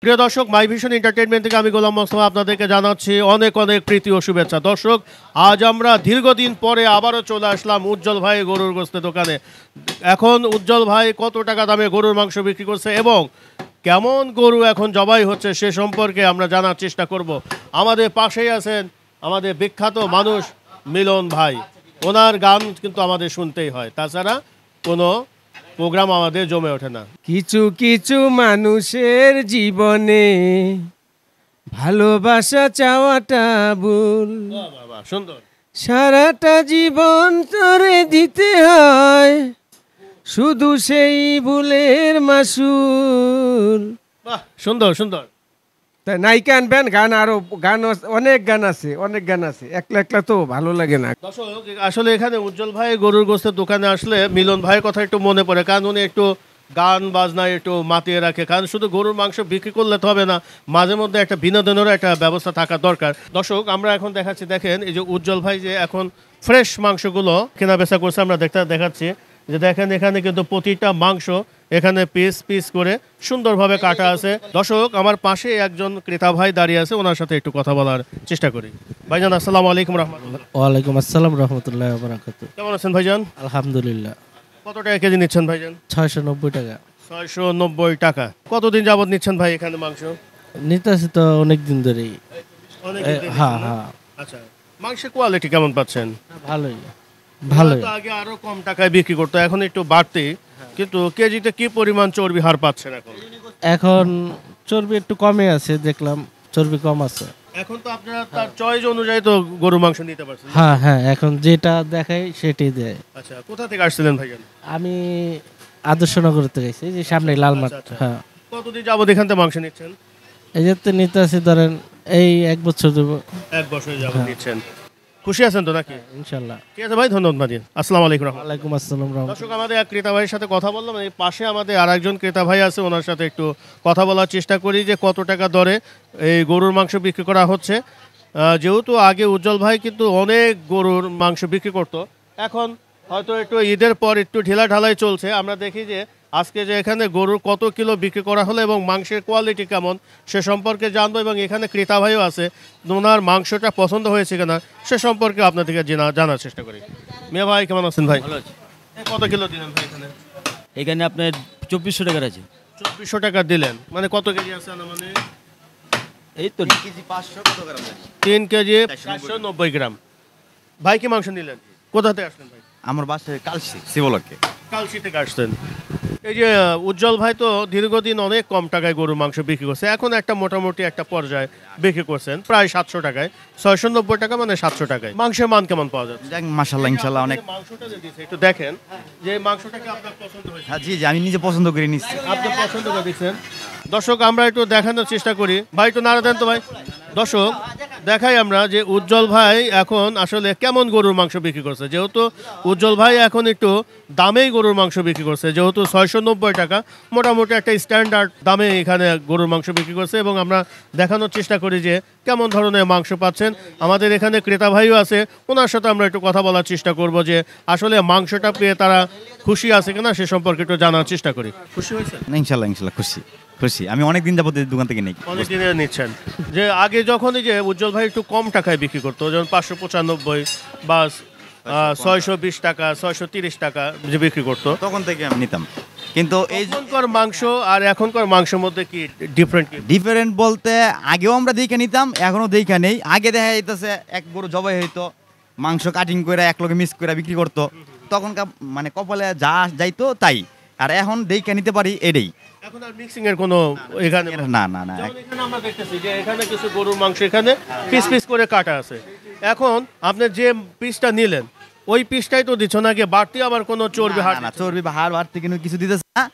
প্রিয় দর্শক, মাই vision entertainment থেকে আমি গোলাম মোস্তফা আপনাদেরকে জানাচ্ছি অনেক অনেক প্রীতি ও শুভেচ্ছা। দর্শক, আজ আমরা দীর্ঘদিন পরে আবারও চলে আসলাম উজ্জ্বল ভাই গরুর গোস্তের দোকানে। এখন উজ্জ্বল ভাই কত টাকা দামে গরুর মাংস বিক্রি করছে এবং কেমন গরু এখন জবাই হচ্ছে সে সম্পর্কে আমরা জানার চেষ্টা করব। আমাদের পাশেই আছেন আমাদের বিখ্যাত মানুষ মিলন ভাই। ওনার গান কিন্তু আমাদের শুনতেই হয়, তাছাড়া কোনো প্রোগ্রাম আমাদের জমে ওঠে না। কিছু কিছু মানুষের জীবনে ভালোবাসা চাওয়াটা ভুল, বাবা সুন্দর। সারাটা জীবন তোরে দিতে হয় শুধু সেই ভুলের মাসুল। বাহ, সুন্দর সুন্দর। তাই নায়িকা আনবেন, গান আরো গান অনেক গান আছে, অনেক গান আছে, একলা একলা তো ভালো লাগে না। দর্শক, আসলে এখানে উজ্জ্বল ভাই গরুর গোস্তের দোকানে আসলে মিলন ভাইয়ের কথা একটু মনে পড়ে, কারণ উনি একটু গান বাজনায় একটু মাতিয়ে রাখে। কারণ শুধু গরুর মাংস বিক্রি করলে তো হবে না, মাঝে মধ্যে একটা বিনোদনেরও একটা ব্যবস্থা থাকা দরকার। দর্শক, আমরা এখন দেখাচ্ছি, দেখেন এই যে উজ্জ্বল ভাই যে এখন ফ্রেশ মাংসগুলো কেনা বেচা করছে, আমরা দেখাচ্ছি যে দেখেন এখানে কিন্তু প্রতিটা মাংস এখানে পিস পিস করে সুন্দরভাবে কাটা আছে। দর্শক, আমার পাশে একজন ক্রেতা ভাই দাঁড়িয়ে আছে, ওনার সাথে একটু কথা বলার চেষ্টা করি। ভাইজান, আসসালামু আলাইকুম রহমতুল্লাহ। ওয়ালাইকুম আসসালাম রহমতুল্লাহ বারাকাতু। কেমন আছেন ভাইজান? আলহামদুলিল্লাহ। কত টাকা কেজি নিচ্ছেন ভাইজান? 690 টাকা। 690 টাকা। কতদিন যাবত নিচ্ছেন ভাই এখানে মাংস? নিতেছি তো অনেক দিন ধরেই। হ্যাঁ হ্যাঁ। আচ্ছা, মাংসের কোয়ালিটি কেমন পাচ্ছেন? ভালোই ভালোই। তো আগে আরো কম টাকায় বিক্রি করতো, এখন একটু বাড়তি, কিন্তু কেজিতে কি পরিমাণ চর্বি হার পাচ্ছেন এখন? এখন চর্বি একটু কমে আছে, দেখলাম চর্বি কম আছে। এখন তো আপনারা তার চয়েস অনুযায়ী তো গরু মাংস নিতে পারছেন। হ্যাঁ হ্যাঁ, এখন যেটা দেখাই সেটাই দেয়। আচ্ছা, কোথা থেকে আসছিলেন ভাইজান? আমি আদর্শনগর থেকে গেছি, যে সামনে লালমাঠ। হ্যাঁ। কতদিন যাবত এখান থেকে মাংস নিচ্ছেন? এই যে তো নিতেছি, ধরেন এই 1 বছর দেব। 1 বছর যাবত নিচ্ছেন। খুশি আছেন তো নাকি? ইনশাল্লাহ। ঠিক আছে ভাই, ধন্যবাদ ভাই। আসসালামু আলাইকুম। ওয়ালাইকুম আসসালাম রহমতুল্লাহ। দর্শক, আমাদের এক ক্রেতা ভাইয়ের সাথে কথা বললাম, এই পাশে আমাদের আরেকজন ক্রেতা ভাই আছে, ওনার সাথে একটু কথা বলার চেষ্টা করি যে কত টাকা দরে এই গরুর মাংস বিক্রি করা হচ্ছে। যেহেতু আগে উজ্জ্বল ভাই কিন্তু অনেক গরুর মাংস বিক্রি করতো, এখন হয়তো একটু ঈদের পর একটু ঢিলাঢালাই চলছে। আমরা দেখি যে আজকে যে এখানে গরুর কত কিলো বিক্রি করা হলো এবং মাংসের কোয়ালিটি কেমন সে সম্পর্কে জানবো, এবং এখানে ক্রেতা ভাইও আছে, ওনার মাংসটা পছন্দ হয়েছে কিনা সে সম্পর্কে আপনার থেকে জানার চেষ্টা করি। মিয়া ভাই, কেমন আছেন ভাই? ভালো আছে। কত কিলো দিলেন ভাই এখানে? এখানে আপনার 2400 টাকার আছে। 2400 টাকা দিলেন, মানে কত কেজি আছে? মানে এই তো 3 কেজি 490 গ্রাম। ভাই কি মাংস নিলেন? কোথা থেকে আসলেন ভাই? আমার বাসায় কালসি শিবলকে। কালসি থেকে আসছেন। এই যে উজ্জ্বল ভাই তো দীর্ঘদিন অনেক কম টাকায় গরুর মাংস বিক্রি করছে, এখন একটা মোটামুটি একটা পর্যায়ে বিক্রি করছেন প্রায় 700 টাকায়। 690 টাকা মানে 700 টাকায়। মাংসের মান কেমন পাওয়া যাচ্ছে? মাশাআল্লাহ ইনশাআল্লাহ অনেক। মাংসটা যে দিয়েছে একটু দেখেন যে মাংসটা কি আপনার পছন্দ হয়েছে? হ্যাঁ জি জি, আমি নিজে পছন্দ করে নিচ্ছি। আপনি পছন্দ করে দিচ্ছেন। দর্শক, আমরা একটু দেখানোর চেষ্টা করি। ভাই একটু নাড়া দেন তো ভাই। দর্শক, দেখাই আমরা যে উজ্জ্বল ভাই এখন আসলে কেমন গরুর মাংস বিক্রি করছে। যেহেতু উজ্জ্বল ভাই এখন একটু দামেই গরুর মাংস বিক্রি করছে, যেহেতু 690 টাকা মোটামুটি একটা স্ট্যান্ডার্ড দামে এখানে গরুর মাংস বিক্রি করছে, এবং আমরা দেখানোর চেষ্টা করি যে কেমন ধরনের মাংস পাচ্ছেন। আমাদের এখানে ক্রেতা ভাইও আছে, ওনার সাথে আমরা একটু কথা বলার চেষ্টা করব যে আসলে মাংসটা পেয়ে তারা খুশি আছে কিনা সে সম্পর্কে একটু জানার চেষ্টা করি। খুশি হয়েছে? ইনশাআল্লাহ ইনশাআল্লাহ খুশি খুশি। আমি অনেক দিন যাবত দোকান থেকে নেই। অনেক দিনে নিচ্ছেন। যে আগে যখন এই যে উজ্জ্বল ভাই একটু কম টাকায় বিক্রি করতো, যেমন 595 বা 620 টাকা 630 টাকা যে বিক্রি করতো, তখন থেকে আমি নিতাম। কিন্তু এই এখনকার মাংস আর এখনকার মাংসের মধ্যে কি ডিফারেন্ট? ডিফারেন্ট বলতে আগেও আমরা দেখে নিতাম, এখনো দেখা নেই। আগে দেখা যাইতেছে এক গরু জবাই হইতো, মাংস কাটিং করে এক লগে মিক্স করে বিক্রি করতো, তখনকার মানে কপালে যা যাইতো তাই। আর এখন দেখে নিতে পারি এটাই। এখন আর মিক্সিং এর কোনো এখানে না না না। এখানে আমরা দেখতেছি যে এখানে কিছু গরুর মাংস এখানে পিস পিস করে কাটা আছে। এখন আপনি যে পিসটা নিলেন ওই পিসটাই তো দিচ্ছ নাকি বাড়তি আবার কোনো চর্বি হার? না, চর্বি বা হাড় বাড়তি কিন্তু কিছু দিতেছে না,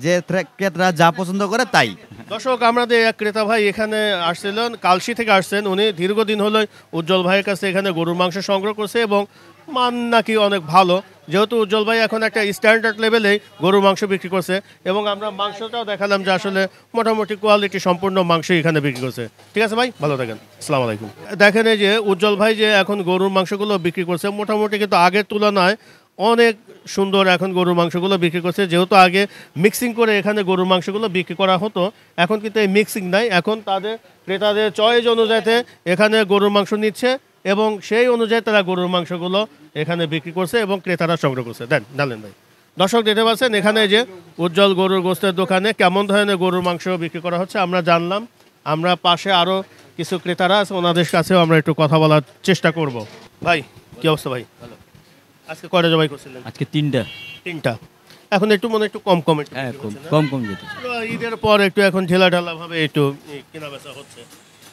যে ক্রেতারা যা পছন্দ করে তাই। দর্শক, আমাদের এক ক্রেতা ভাই এখানে আসছিলেন, কালসি থেকে আসছেন। উনি দীর্ঘদিন হলো উজ্জ্বল ভাইয়ের কাছে এখানে গরুর মাংস সংগ্রহ করছে এবং মান নাকি অনেক ভালো, যেহেতু উজ্জ্বল ভাই এখন একটা স্ট্যান্ডার্ড লেভেলে গরুর মাংস বিক্রি করছে, এবং আমরা মাংসটাও দেখালাম যে আসলে মোটামুটি কোয়ালিটি সম্পূর্ণ মাংস এখানে বিক্রি করছে। ঠিক আছে ভাই, ভালো থাকেন। আসসালামু আলাইকুম। দেখেন এই যে উজ্জ্বল ভাই যে এখন গরুর মাংসগুলো বিক্রি করছে মোটামুটি কিন্তু আগের তুলনায় অনেক সুন্দর এখন গরুর মাংসগুলো বিক্রি করছে। যেহেতু আগে মিক্সিং করে এখানে গরুর মাংসগুলো বিক্রি করা হতো, এখন কিন্তু এই মিক্সিং নাই, এখন তাদের ক্রেতাদের চয়েস অনুযায়ী এখানে গরুর মাংস নিচ্ছে এবং সেই অনুযায়ী তারা গরুর মাংসগুলো এখানে বিক্রি করছে এবং ক্রেতারা সংগ্রহ করছে। দেন ডালেন ভাই। দর্শক দেখতে পাচ্ছেন এখানে যে উজ্জ্বল গরুর গোস্তের দোকানে কেমন ধরনের গরুর মাংস বিক্রি করা হচ্ছে আমরা জানলাম। আমরা পাশে আরও কিছু ক্রেতারা আছে, ওনাদের কাছেও আমরা একটু কথা বলার চেষ্টা করব। ভাই কি অবস্থা ভাই? আজকে কয়টা জবাই করছিলেন? আজকে 3টা। 3টা। এখন একটু মনে একটু কম কম একটু হ্যাঁ, বিক্রি হচ্ছে না? কম যেতে। ঈদের পর একটু এখন ঢেলা ঢালা ভাবে একটু কেনা বেচা হচ্ছে।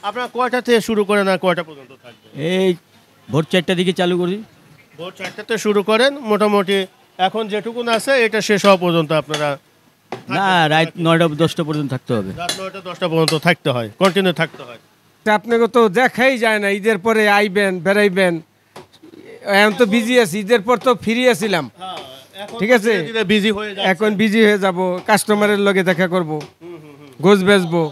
আপনারা কয়টা থেকে শুরু করেন আর কয়টা পর্যন্ত থাকবে? এই ভোর 4টার দিকে চালু করি। ভোর 4টাতে শুরু করেন, মোটামুটি এখন যেটুকুন আছে এটা শেষ হওয়া পর্যন্ত আপনারা? না, রাত 9টা 10টা পর্যন্ত থাকতে হবে। রাত 9টা 10টা পর্যন্ত থাকতে হয়, কন্টিনিউ থাকতে হয়। তা আপনাকে তো দেখাই যায় না, ঈদের পরে আইবেন বেড়াইবেন, এখন তো বিজি আছি, ঈদের পর তো ফ্রি আছিলাম, ঠিক আছে, বিজি হয়ে যায়। এখন বিজি হয়ে যাব, কাস্টমারের লগে দেখা করব, গোছ বেচবো।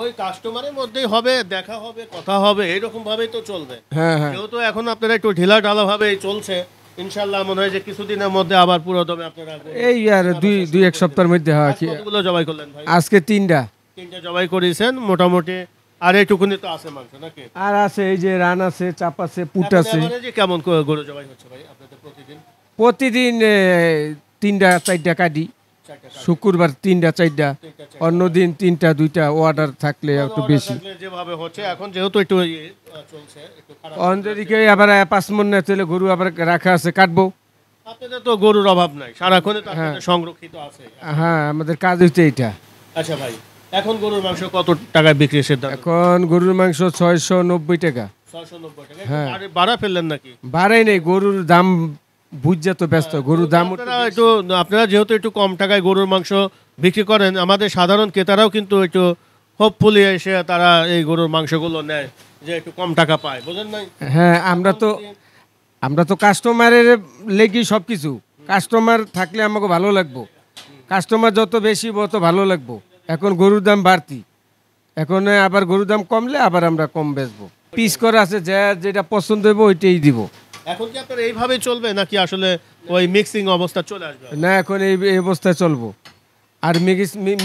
ওই কাস্টমারের মধ্যেই হবে, দেখা হবে, কথা হবে, এইরকম ভাবেই তো চলবে। হ্যাঁ হ্যাঁ, যেহেতু এখন আপনারা একটু ঢিলা ঢালা ভাবে চলছে, ইনশাল্লাহ মনে হয় যে কিছুদিনের মধ্যে আবার পুরো দমে আপনারা। এই আর দুই এক সপ্তাহের মধ্যে হয় কি। কতগুলো জবাই করলেন ভাই? আজকে 3টা। 3টা জবাই করেছেন মোটামুটি, আর এইটুকুনি তো আছে মাংস নাকি? আর আছে এই যে রান আছে, চাপ আছে, পুট এখন আছে। average কেমন গরু জবাই হচ্ছে ভাই আপনাদের প্রতিদিন? প্রতিদিন 3টা 4টা কাটি, শুক্রবার 3টা 4টা, অন্য দিন 3টা 2টা, অর্ডার থাকলে একটু বেশি। থাকলে যেভাবে হচ্ছে এখন যেহেতু একটু চলছে একটু খারাপ। অন্যদিকে আবার 5 মন না চলে গরু আবার রাখা আছে, কাটবো। আপনাদের তো গরুর অভাব নাই, সারাক্ষণে তো আপনাদের সংরক্ষিত আছে। হ্যাঁ, আমাদের কাজ হচ্ছে এইটা। আচ্ছা ভাই, এখন গরুর মাংস কত টাকায় বিক্রি সিদ্ধান্ত? এখন গরুর মাংস 690 টাকা। 690 টাকা। হ্যাঁ। আরে বাড়া ফেললেন নাকি? বাড়াই নেই, গরুর দাম বুঝছে তো, ব্যস্ত গরুর দাম। আপনারা যেহেতু একটু কম টাকায় গরুর মাংস বিক্রি করেন, আমাদের সাধারণ ক্রেতারাও কিন্তু একটু হোপফুলি এসে তারা এই গরুর মাংসগুলো নেয় যে একটু কম টাকা পায়, বুঝেন নাই? হ্যাঁ, আমরা তো কাস্টমারের লেগি সব কিছু, কাস্টমার থাকলে আমাকে ভালো লাগবো, কাস্টমার যত বেশি তত ভালো লাগবো। এখন গরুর দাম বাড়তি, এখন আবার গরুর দাম কমলে আবার আমরা কম বেচবো। পিস করা আছে, যেটা পছন্দ হইব ওইটাই দিব। এখন কি আপনার এইভাবে চলবে নাকি আসলে ওই মিক্সিং অবস্থা চলে আসবে? না, এখন এই অবস্থায় চলবো। আর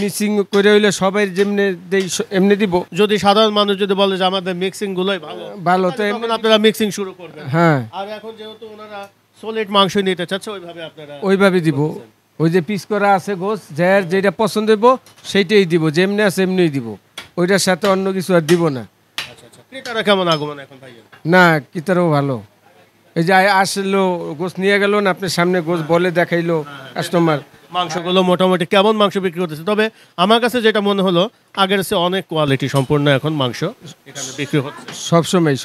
মিক্সিং করে হইলে সবাই যেমনি দেই এমনি দিব। যদি সাধারণ মানুষ যদি বলে যে আমাদের মিক্সিং গুলোই ভালো, ভালো তো তখন আপনারা মিক্সিং শুরু করবেন। হ্যাঁ, আর এখন যেহেতু ওনারা সলিড মাংস নিতে চাচ্ছে, ওইভাবে আপনারা ওইভাবে দিব। ওই যে পিস করা আছে গোস, যার যেটা পছন্দ হইব সেইটাই দিব, যেমনি আছে এমনিই দিব, ওইটার সাথে অন্য কিছু আর দিব না। আচ্ছা আচ্ছা, ক্রেতারা কেমন আগমন এখন ভাইয়া? না, কিতারও ভালো। এই যে আসলো গোস নিয়ে গেল না আপনার সামনে, গোস বলে দেখাইলো কাস্টমার। মাংসগুলো মোটামুটি কেমন মাংস বিক্রি করতেছে? তবে আমার কাছে যেটা মনে হলো, আগের চেয়ে অনেক কোয়ালিটি সম্পূর্ণ এখন মাংস এখানে বিক্রি হচ্ছে।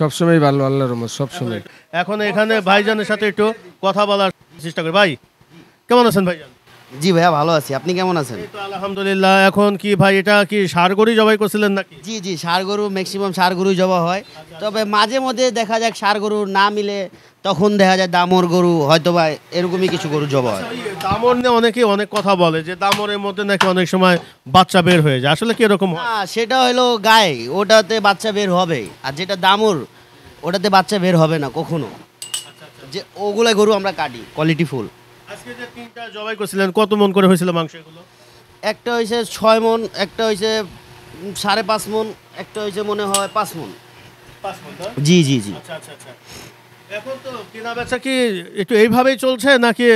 সবসময় ভালো, আল্লাহর রহমত সবসময়। এখন এখানে ভাইজানের সাথে একটু কথা বলার চেষ্টা করি। ভাই কেমন আছেন ভাইজান? জি ভাইয়া, ভালো আছি। আপনি কেমন আছেন? এই তো আলহামদুলিল্লাহ। এখন কি ভাই এটা কি ষাঁড় গরুই জবাই করছিলেন নাকি? জি জি, ষাঁড় গরু, ম্যাক্সিমাম ষাঁড় গরুই জবা হয়। তবে মাঝে মধ্যে দেখা যাক ষাঁড় গরু না মিলে, তখন দেখা যায় দামর গরু, হয়তো বা এরকমই কিছু গরু জবা হয়। দামর নিয়ে অনেকে অনেক কথা বলে যে দামরের মধ্যে নাকি অনেক সময় বাচ্চা বের হয়ে যায়, আসলে কি এরকম হয়? না, সেটা হলো গায়ে, ওটাতে বাচ্চা বের হবে। আর যেটা দামর, ওটাতে বাচ্চা বের হবে না কখনো। যে ওগুলা গরু আমরা কাটি, কোয়ালিটি ফুল। আজকে যে 3টা জবাই করছিলেন, কত মন করে হয়েছিল মাংস এগুলো? একটা হয়েছে 6 মন, একটা হয়েছে 5.5 মন, একটা হয়েছে মনে হয় 5 মন। 5 মন না? জি জি জি। আচ্ছা আচ্ছা আচ্ছা। এখন তো কেনা বেচা কি একটু এইভাবেই চলছে নাকি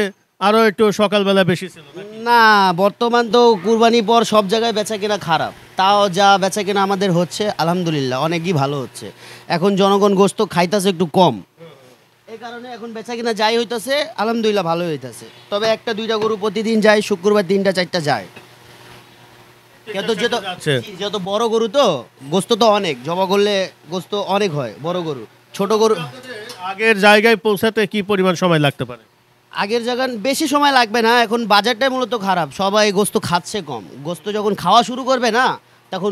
আরো একটু সকালবেলা বেশি ছিল নাকি? না, বর্তমান তো কুরবানি পর সব জায়গায় বেচা কেনা খারাপ, তাও যা বেচা কেনা আমাদের হচ্ছে আলহামদুলিল্লাহ অনেকই ভালো হচ্ছে। এখন জনগণ গোস্ত খাইতেছে একটু কম, এই কারণে এখন বেচা কেনা যাই হইতাছে আলহামদুলিল্লাহ ভালো হইতাছে। তবে একটা 2টা গরু প্রতিদিন যায়, শুক্রবার 3টা 4টা যায়। যাচ্ছে। যত বড় গরু তো গোস্ত তো অনেক, জবা করলে গোস্ত অনেক হয় বড় গরু। ছোট গরু আগের জায়গায় পৌঁছাতে কি পরিমাণ সময় লাগতে পারে? আগের জায়গায় বেশি সময় লাগবে না, এখন বাজারটাই মূলত খারাপ, সবাই গোস্ত খাচ্ছে কম। গোস্ত যখন খাওয়া শুরু করবে না, তখন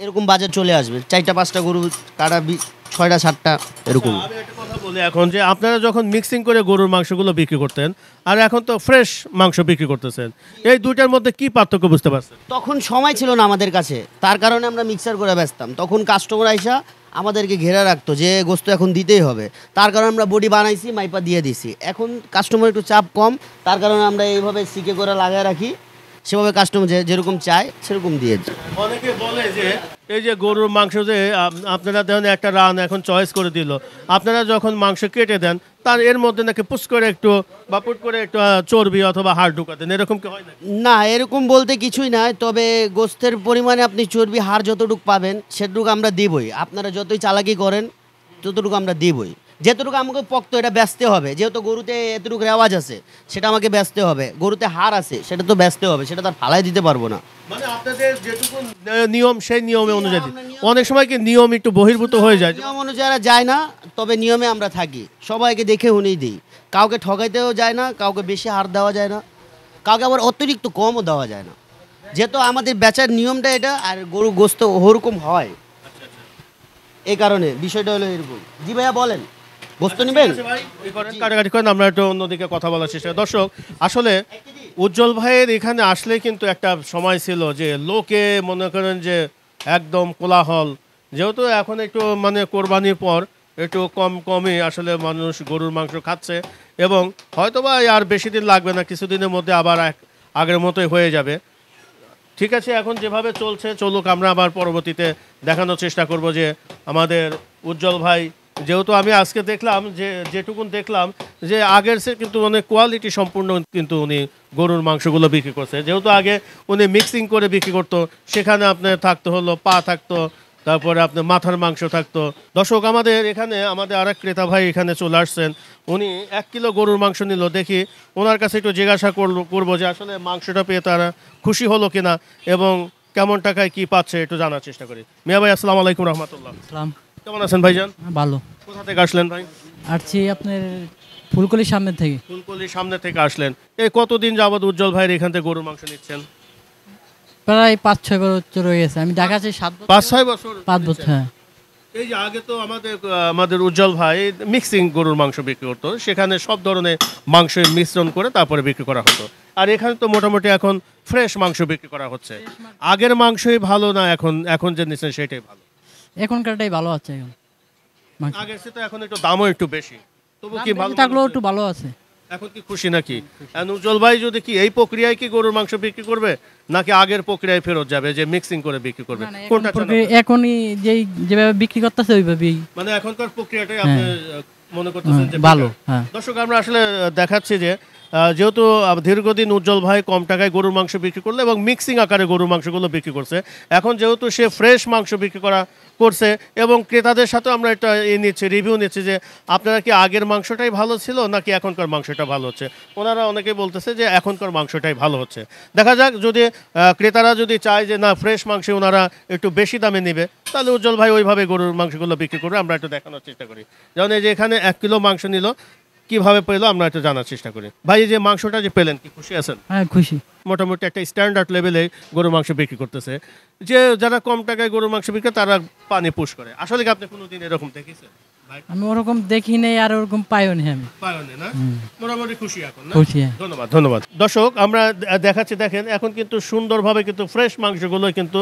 এরকম বাজার চলে আসবে, 4টা 5টা গরু কাটা 6টা 7টা এরকম। আমি একটা কথা বলি, এখন যে আপনারা যখন মিক্সিং করে গরুর মাংসগুলো বিক্রি করতেন আর এখন তো ফ্রেশ মাংস বিক্রি করতেছেন, এই দুইটার মধ্যে কি পার্থক্য বুঝতে পারছেন? তখন সময় ছিল না আমাদের কাছে, তার কারণে আমরা মিক্সার করে বেচতাম। তখন কাস্টমার আইসা আমাদেরকে ঘেরা রাখতো যে গোস্ত এখন দিতেই হবে, তার কারণে আমরা বডি বানাইছি, মাইপা দিয়ে দিছি। এখন কাস্টমার একটু চাপ কম, তার কারণে আমরা এইভাবে সিকে করে লাগায় রাখি, সেভাবে কাস্টমার যেরকম চায় সেরকম দিয়ে দিই। অনেকে বলে যে এই যে গরুর মাংস যে আপনারা ধরেন একটা রান এখন চয়েস করে দিল, আপনারা যখন মাংস কেটে দেন তার এর মধ্যে নাকি পুশ করে একটু বা পুট করে একটু চর্বি অথবা হাড় ঢুকাতেন, এরকম কি হয় না? না, এরকম বলতে কিছুই নাই, তবে গোস্তের পরিমাণে আপনি চর্বি হাড় যতটুকু পাবেন সেটুকু আমরা দিবই। আপনারা যতই চালাকি করেন ততটুকু আমরা দিবই। যেতটুকু আমাকে পক্ত এটা বেচতে হবে, যেহেতু গরুতে এতটুকু রেওয়াজ আছে সেটা আমাকে বেচতে হবে, গরুতে হাড় আছে সেটা তো বেচতে হবে, সেটা তার ফালাই দিতে পারবো না। মানে আপনাদের যেটুকু নিয়ম সেই নিয়মে অনুযায়ী, অনেক সময় কি নিয়ম একটু বহির্ভূত হয়ে যায়? নিয়ম অনুযায়ী যায় না, তবে নিয়মে আমরা থাকি, সবাইকে দেখে শুনেই দিই। কাউকে ঠকাইতেও যায় না, কাউকে বেশি হার দেওয়া যায় না, কাউকে আবার অতিরিক্ত কমও দেওয়া যায় না, যেহেতু আমাদের বেচার নিয়মটা এটা, আর গরু গোস্ত ওরকম হয়, এই কারণে বিষয়টা হলো এরকম। জি ভাইয়া বলেন, গোস্ত নেবেন? কাটাকাটি করেন, আমরা একটু অন্যদিকে কথা বলার চেষ্টা করি। দর্শক, আসলে উজ্জ্বল ভাইয়ের এখানে আসলে কিন্তু একটা সময় ছিল যে লোকে মনে করেন যে একদম কোলাহল, যেহেতু এখন একটু মানে কোরবানির পর একটু কমই আসলে মানুষ গরুর মাংস খাচ্ছে, এবং হয়তোবা আর বেশি দিন লাগবে না, কিছুদিনের মধ্যে আবার আগের মতোই হয়ে যাবে। ঠিক আছে, এখন যেভাবে চলছে চলুক, আমরা আবার পরবর্তীতে দেখানোর চেষ্টা করব যে আমাদের উজ্জ্বল ভাই, যেহেতু আমি আজকে দেখলাম যে যেটুকুন দেখলাম যে আগের সে কিন্তু অনেক কোয়ালিটি সম্পূর্ণ কিন্তু উনি গরুর মাংসগুলো বিক্রি করছে। যেহেতু আগে উনি মিক্সিং করে বিক্রি করতো, সেখানে আপনার থাকতো হলো পা থাকতো, তারপরে আপনার মাথার মাংস থাকতো। দর্শক, আমাদের এখানে আমাদের আরেক ক্রেতা ভাই এখানে চলে আসছেন, উনি 1 কিলো গরুর মাংস নিল। দেখি ওনার কাছে একটু জিজ্ঞাসা করবো যে আসলে মাংসটা পেয়ে তারা খুশি হলো কিনা এবং কেমন টাকায় কি পাচ্ছে একটু জানার চেষ্টা করি। মিয়া ভাই, আসসালামু আলাইকুম রহমতুল্লাহ। সালাম। কেমন আছেন ভাইজান? ভালো। কোথা থেকে আসলেন ভাই? আসছি আপনার ফুলকলির সামনে থেকে। ফুলকলির সামনে থেকে আসলেন। এই কতদিন যাবত উজ্জ্বল ভাইয়ের এখান থেকে গরুর মাংস নিচ্ছেন? প্রায় 5-6 বছর হয়ে গেছে। আমি ঢাকা আছি 7 বছর। 5-6 বছর? 5 বছর, হ্যাঁ। এই যে আগে তো আমাদের উজ্জ্বল ভাই মিক্সিং গরুর মাংস বিক্রি করতো, সেখানে সব ধরনের মাংসের মিশ্রণ করে তারপরে বিক্রি করা হতো। আর এখানে তো মোটামুটি এখন ফ্রেশ মাংস বিক্রি করা হচ্ছে। আগের মাংসই ভালো না এখন যে নিচ্ছেন সেটাই ভালো? এখনকারটাই ভালো আছে এখন। মাংস আগের চেয়ে তো এখন একটু দামও একটু বেশি, তবু কি ভালো থাকলেও একটু ভালো আছে। এখন কি খুশি নাকি? উজ্জ্বল ভাই যদি কি এই প্রক্রিয়ায় কি গরুর মাংস বিক্রি করবে, নাকি আগের প্রক্রিয়ায় ফেরত যাবে যে মিক্সিং করে বিক্রি করবে? না, কোনটা চান আপনি? এখনই যেভাবে বিক্রি করতেছে ওইভাবেই মানে এখনকার প্রক্রিয়াটাই আপনি মনে করতেছেন যে ভালো। better? হ্যাঁ। দর্শক, আমরা আসলে দেখাচ্ছি যে যেহেতু দীর্ঘদিন উজ্জ্বল ভাই কম টাকায় গরুর মাংস বিক্রি করলো এবং মিক্সিং আকারে গরুর মাংসগুলো বিক্রি করছে, এখন যেহেতু সে ফ্রেশ মাংস বিক্রি করছে এবং ক্রেতাদের সাথে আমরা একটা রিভিউ নিচ্ছি যে আপনারা কি আগের মাংসটাই ভালো ছিল নাকি এখনকার মাংসটা ভালো হচ্ছে। ওনারা অনেকেই বলতেছে যে এখনকার মাংসটাই ভালো হচ্ছে। দেখা যাক, যদি ক্রেতারা যদি চায় যে না ফ্রেশ মাংস ওনারা একটু বেশি দামে নেবে, তাহলে উজ্জ্বল ভাই ওইভাবে গরুর মাংসগুলো বিক্রি করবে। আমরা একটু দেখানোর চেষ্টা করি। যেমন এই যে এখানে 1 কিলো মাংস নিল, কিভাবে পেলো আমরা একটু জানার চেষ্টা করি। ভাই, এই যে মাংসটা যে পেলেন, কি খুশি আছেন? হ্যাঁ, খুশি। মোটামুটি একটা স্ট্যান্ডার্ড লেভেলে গরুর মাংস বিক্রি করতেছে, যে যারা কম টাকায় গরুর মাংস বিক্রি করে তারা পানি পুশ করে। আসলে কি আপনি কোনোদিন এরকম দেখেছেন? আমি ওরকম দেখি নাই আর ওরকম পাইও নি আমি। পায়নি না? মোটামুটি খুশি এখন না? খুশি, হ্যাঁ। ধন্যবাদ। দর্শক, আমরা দেখাচ্ছি, দেখেন এখন কিন্তু সুন্দরভাবে কিন্তু ফ্রেশ মাংসগুলো কিন্তু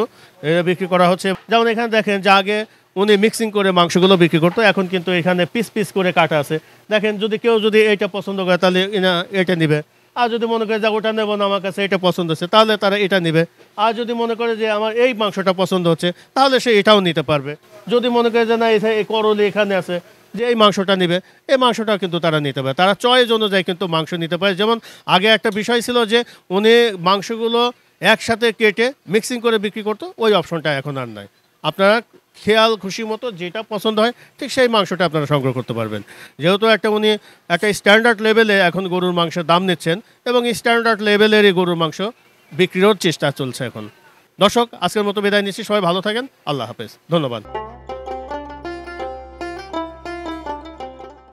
বিক্রি করা হচ্ছে। যেমন এখানে দেখেন যে আগে উনি মিক্সিং করে মাংসগুলো বিক্রি করতো, এখন কিন্তু এখানে পিস পিস করে কাটা আছে। দেখেন, যদি কেউ যদি এটা পছন্দ করে তাহলে এটা নিবে, আর যদি মনে করে যে ওটা নেবো না, আমার কাছে এটা পছন্দ হচ্ছে, তাহলে তারা এটা নিবে। আর যদি মনে করে যে আমার এই মাংসটা পছন্দ হচ্ছে, তাহলে সে এটাও নিতে পারবে। যদি মনে করে যে না এই করলি এখানে আছে, যে এই মাংসটা নিবে, এই মাংসটাও কিন্তু তারা নিতে পারে। তারা চয়েস অনুযায়ী কিন্তু মাংস নিতে পারে। যেমন আগে একটা বিষয় ছিল যে উনি মাংসগুলো একসাথে কেটে মিক্সিং করে বিক্রি করতো, ওই অপশনটা এখন আর নাই। আপনারা খেয়াল খুশি মতো যেটা পছন্দ হয় ঠিক সেই মাংসটা আপনারা সংগ্রহ করতে পারবেন। যেহেতু উনি একটা স্ট্যান্ডার্ড লেভেলে এখন গরুর মাংসের দাম নিচ্ছেন এবং স্ট্যান্ডার্ড লেভেলেরই গরুর মাংস বিক্রির চেষ্টা চলছে এখন। দর্শক, আজকের মতো বিদায় নিচ্ছি। সবাই ভালো থাকেন। আল্লাহ হাফেজ। ধন্যবাদ।